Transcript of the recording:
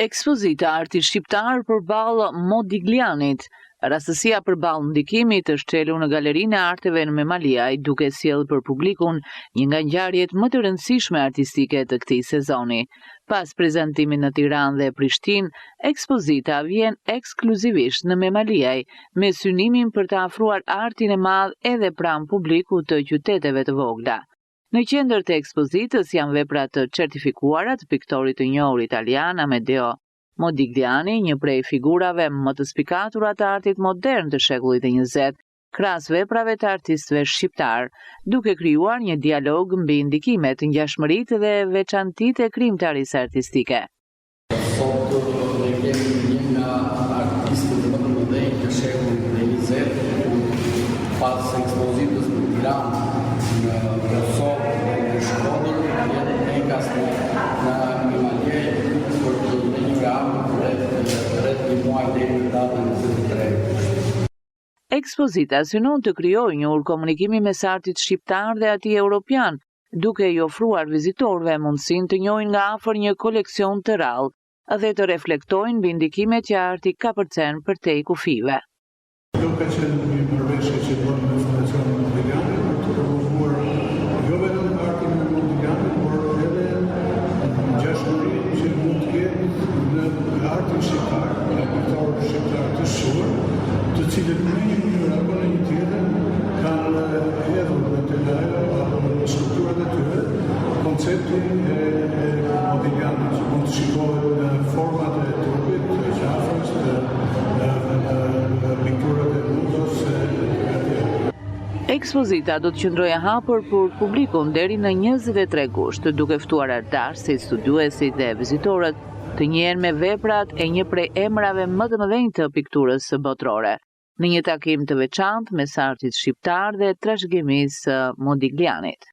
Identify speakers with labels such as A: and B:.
A: Ekspozita artit shqiptar përballë Modiglianit. Rastësia përballë ndikimit është çelur në Galerinë e Arteve në Memaliaj, duke sjellë për publikun një nga ngjarjet më të rëndësishme artistike të këtij sezoni. Pas prezantimit në Tiranë dhe Prishtinë, ekspozita vjen ekskluzivisht në Memaliaj, me synimin për të afruar artin e madh edhe pranë publikut të qyteteve të vogla. Në qendër të ekspozitës janë vepra të certifikuara të piktorit të njohur italian Amedeo Modigliani, një prej figurave më të spikatura të artit modern të shekullit e 20, krahas veprave të artistëve shqiptar, duke krijuar një dialog mbi ndikimet, ngjashmëritë dhe veçantitë e krijimtarisë artistike.
B: Sot ne kemi një nga artistët më të mëdhenj të shekullit e 20, pas ekspozitës në Tiranë, në Kosovë dhe në Shkodër, jenë nekas në Memaliaj për të një javë rreth një muaj deri në datën 23.
A: Ekspozita synon të krijojë një urë komunikimi mes artit shqiptar dhe atij europian, duke i ofruar vizitorëve mundësinë të njohin nga afër një koleksion të rrallë dhe të reflektojnë mbi ndikimet që arti ka përcen përtej kufive.
C: Kjo ka qenë një marrëveshje që bënë me Fundacionin Modigliani për të promovuar jo vetëm artin e Modiglianit, por edhe ngjashmërinë që mund të ketë në artin shqiptar, në piktorët shqiptar të shquar, të cilët në një mënyrë apo në një tjetër kanë hedhur në telajo apo në strukturat e tyre konceptin e Modiglianit, që mund të shikohet në format e trupit, të qafës, të pikturat e buzës.
A: Ekspozita do të qëndrojë hapur për publikun deri në 23 gusht, duke ftuar artistët, studiuesit dhe vizitorët të njihen me veprat e një prej emrave më të mëdhenj të pikturës botërore, në një takim të veçantë mes artit shqiptar dhe trashëgimisë së Modiglianit.